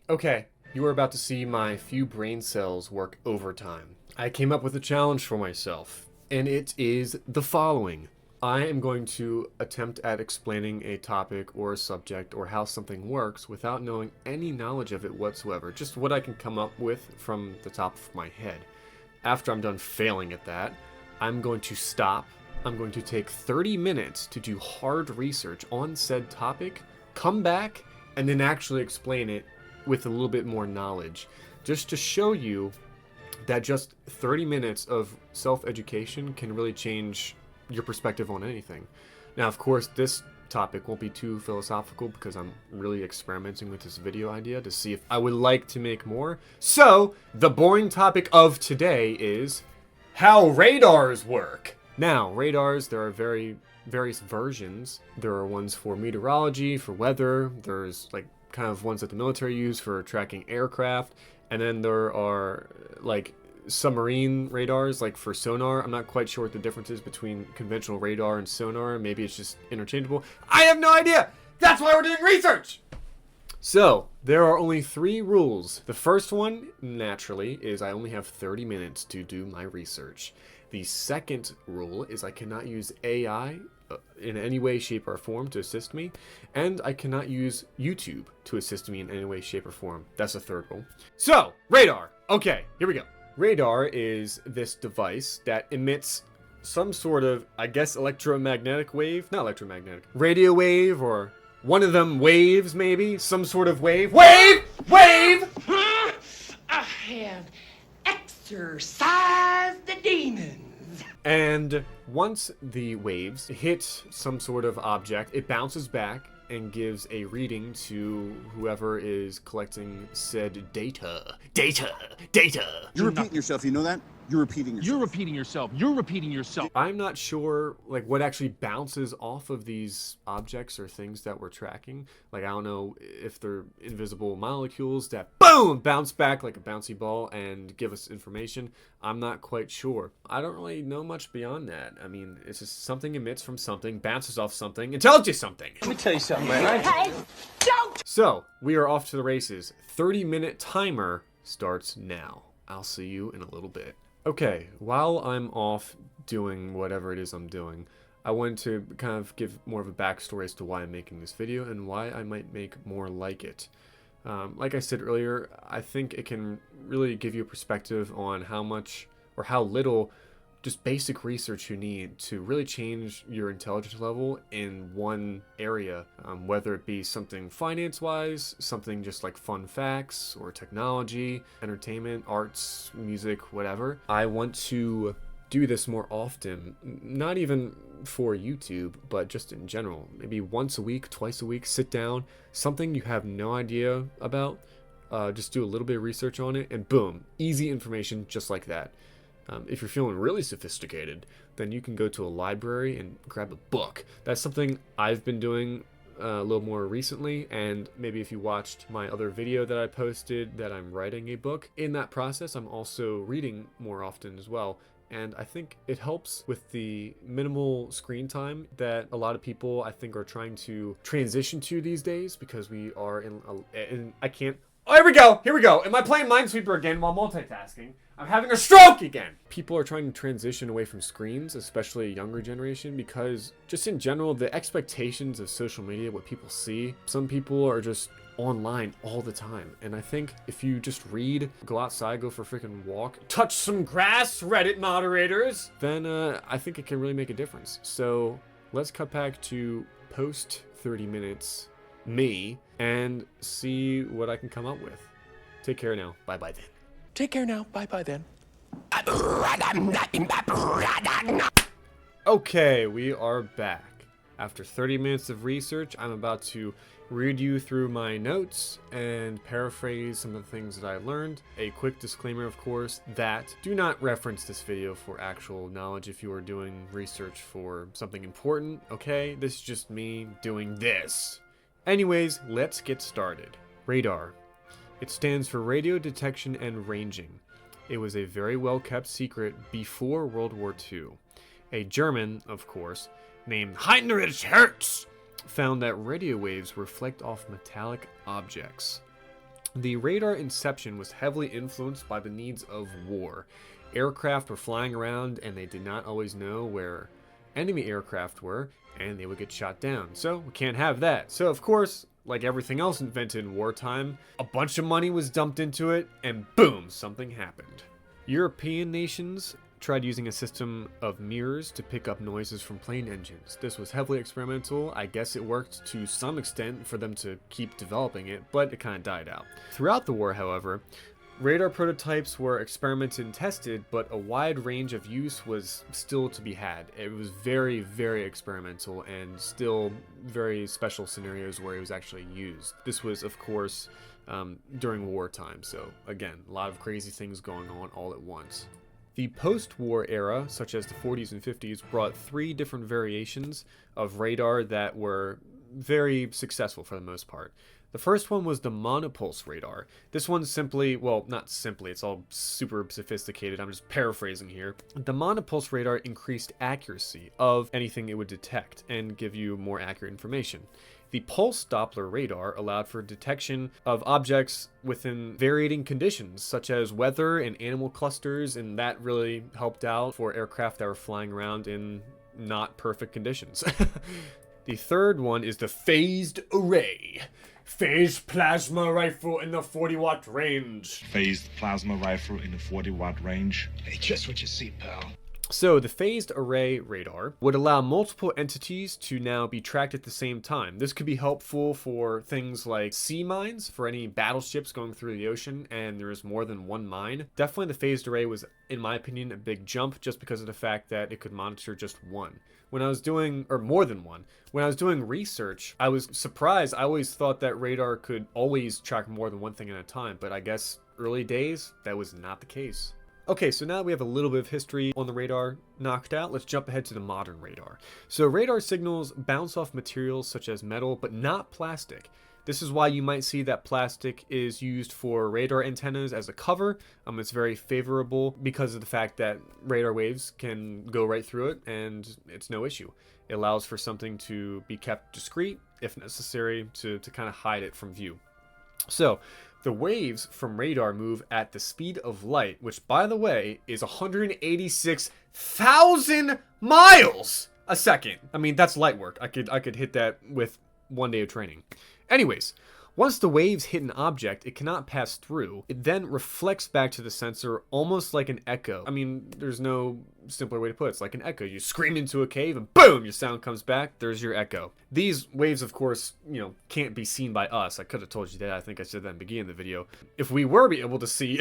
Okay, you are about to see my few brain cells work overtime. I came up with a challenge for myself, and it is the following. I am going to attempt at explaining a topic or a subject or how something works without knowing any knowledge of it whatsoever, just what I can come up with from the top of my head. After I'm done failing at that, I'm going to stop. I'm going to take 30 minutes to do hard research on said topic, come back, and then actually explain it with a little bit more knowledge, just to show you that just 30 minutes of self-education can really change your perspective on anything. Now, of course, this topic won't be too philosophical because I'm really experimenting with this video idea to see if I would like to make more. So, the boring topic of today is how radars work. Now, radars, there are various versions. There are ones for meteorology, for weather. There's like kind of ones that the military use for tracking aircraft, and then there are like submarine radars, like for sonar. I'm not quite sure what the difference is between conventional radar and sonar. Maybe it's just interchangeable. I have no idea. That's why we're doing research. So, there are only 3 rules. The first one, naturally, is I only have 30 minutes to do my research. The second rule is I cannot use AI in any way, shape, or form to assist me, and I cannot use YouTube to assist me in any way, shape, or form. That's the third rule. So, radar. Okay, here we go. Radar is this device that emits some sort of, I guess, electromagnetic wave. Not electromagnetic. Radio wave, or one of them waves, maybe? Some sort of wave. Wave! Wave! I have exorcised the demons. And once the waves hit some sort of object, it bounces back and gives a reading to whoever is collecting said data. Data! You're repeating yourself, you know that? You're repeating yourself. You're repeating yourself. You're repeating yourself. I'm not sure like what actually bounces off of these objects or things that we're tracking. Like I don't know if they're invisible molecules that boom bounce back like a bouncy ball and give us information. I'm not quite sure. I don't really know much beyond that. I mean, it's just something emits from something, bounces off something, and tells you something. Let me tell you something, man. So, we are off to the races. 30-minute timer starts now. I'll see you in a little bit. Okay, while I'm off doing whatever it is I'm doing, I wanted to kind of give more of a backstory as to why I'm making this video and why I might make more like it. Like I said earlier, I think it can really give you a perspective on how much or how little just basic research you need to really change your intelligence level in one area, whether it be something finance-wise, something just like fun facts, or technology, entertainment, arts, music, whatever. I want to do this more often, not even for YouTube, but just in general. Maybe once a week, twice a week, sit down, something you have no idea about, just do a little bit of research on it, and boom, easy information just like that. If you're feeling really sophisticated, then you can go to a library and grab a book. That's something I've been doing a little more recently, and maybe if you watched my other video that I posted that I'm writing a book, in that process I'm also reading more often as well. And I think it helps with the minimal screen time that a lot of people I think are trying to transition to these days, because we are in I can't. Oh, here we go. Am I playing Minesweeper again while multitasking? I'm having a stroke again! People are trying to transition away from screens, especially a younger generation, because just in general, the expectations of social media, what people see, some people are just online all the time. And I think if you just read, go outside, go for a freaking walk, touch some grass, Reddit moderators, then I think it can really make a difference. So let's cut back to post 30 minutes me and see what I can come up with. Take care now. Bye-bye then. Take care now. Bye-bye then. Okay, we are back. After 30 minutes of research, I'm about to read you through my notes and paraphrase some of the things that I learned. A quick disclaimer, of course, that do not reference this video for actual knowledge if you are doing research for something important, okay? This is just me doing this. Anyways, let's get started. Radar. It stands for Radio Detection and Ranging. It was a very well kept secret before World War II. A German, of course, named Heinrich Hertz, found that radio waves reflect off metallic objects. The radar inception was heavily influenced by the needs of war. Aircraft were flying around and they did not always know where enemy aircraft were, and they would get shot down. So we can't have that. So of course, like everything else invented in wartime, a bunch of money was dumped into it, and boom, something happened. European nations tried using a system of mirrors to pick up noises from plane engines. This was heavily experimental. I guess it worked to some extent for them to keep developing it, but it kind of died out. Throughout the war, however, radar prototypes were experimented and tested, but a wide range of use was still to be had. It was very, very experimental and still very special scenarios where it was actually used. This was, of course, during wartime, so again, a lot of crazy things going on all at once. The post-war era, such as the 40s and 50s, brought 3 different variations of radar that were very successful for the most part. The first one was the monopulse radar. This one's simply, well, not simply, it's all super sophisticated, I'm just paraphrasing here. The monopulse radar increased accuracy of anything it would detect and give you more accurate information. The pulse Doppler radar allowed for detection of objects within varying conditions, such as weather and animal clusters, and that really helped out for aircraft that were flying around in not perfect conditions. The third one is the phased array. Phased plasma rifle in the 40-watt range. Phased plasma rifle in the 40-watt range. Hey, just what you see, pal. So the phased array radar would allow multiple entities to now be tracked at the same time. This could be helpful for things like sea mines, for any battleships going through the ocean and there is more than one mine. Definitely the phased array was, in my opinion, a big jump just because of the fact that it could monitor just one. When I was doing, or more than one, when I was doing research, I was surprised. I always thought that radar could always track more than one thing at a time, but I guess early days, that was not the case. Okay, so now that we have a little bit of history on the radar knocked out, let's jump ahead to the modern radar. So radar signals bounce off materials such as metal, but not plastic. This is why you might see that plastic is used for radar antennas as a cover. It's very favorable because of the fact that radar waves can go right through it and it's no issue. It allows for something to be kept discreet, if necessary, to kind of hide it from view. So, the waves from radar move at the speed of light, which, by the way, is 186,000 miles a second. I mean, that's light work. I could hit that with 1 day of training. Anyways, once the waves hit an object, it cannot pass through. It then reflects back to the sensor almost like an echo. I mean, there's no simpler way to put it. It's like an echo. You scream into a cave and boom, your sound comes back. There's your echo. These waves, of course, can't be seen by us. I could have told you that. I think I said that in the beginning of the video. If we were able to see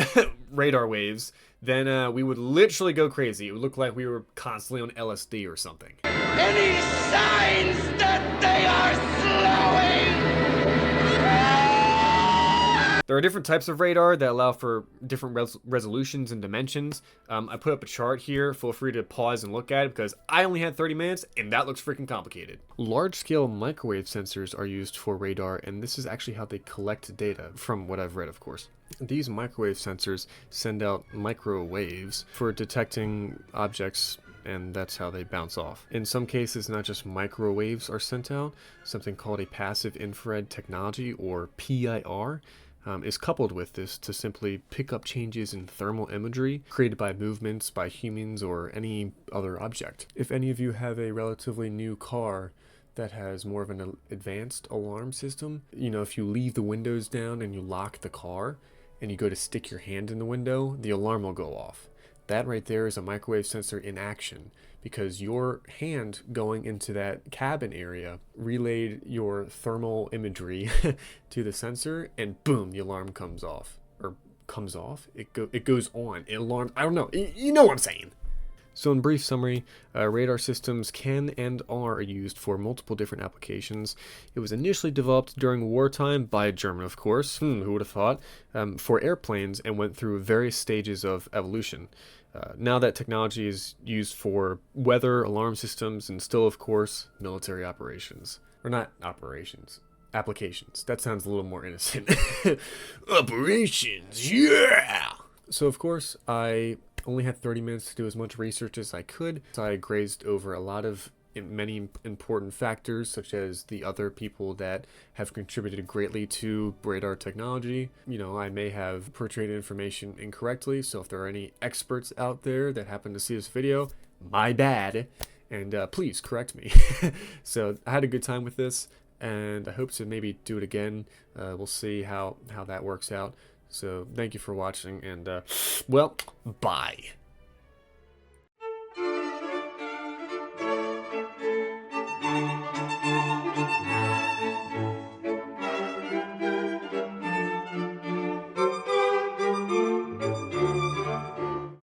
radar waves, then we would literally go crazy. It would look like we were constantly on LSD or something. Any signs that they are slowing? There are different types of radar that allow for different resolutions and dimensions. I put up a chart here. Feel free to pause and look at it because I only had 30 minutes and that looks freaking complicated. Large-scale microwave sensors are used for radar, and this is actually how they collect data, from what I've read, of course. These microwave sensors send out microwaves for detecting objects, and that's how they bounce off. In some cases, not just microwaves are sent out. Something called a passive infrared technology, or PIR, is coupled with this to simply pick up changes in thermal imagery created by movements by humans or any other object. If any of you have a relatively new car that has more of an advanced alarm system, if you leave the windows down and you lock the car and you go to stick your hand in the window, the alarm will go off. That right there is a microwave sensor in action, because your hand going into that cabin area relayed your thermal imagery to the sensor, and boom, the alarm comes off. Or comes off? It goes on. It alarms. I don't know. You know what I'm saying. So in brief summary, radar systems can and are used for multiple different applications. It was initially developed during wartime by a German, of course, who would have thought, for airplanes, and went through various stages of evolution. Now that technology is used for weather, alarm systems, and still, of course, military operations. Or not operations. Applications. That sounds a little more innocent. Operations, yeah! So, of course, I only had 30 minutes to do as much research as I could. So I grazed over a lot of many important factors, such as the other people that have contributed greatly to radar technology. You know, I may have portrayed information incorrectly, so if there are any experts out there that happen to see this video, my bad, and please correct me. So I had a good time with this, and I hope to maybe do it again. We'll see how that works out. So thank you for watching, and well, bye.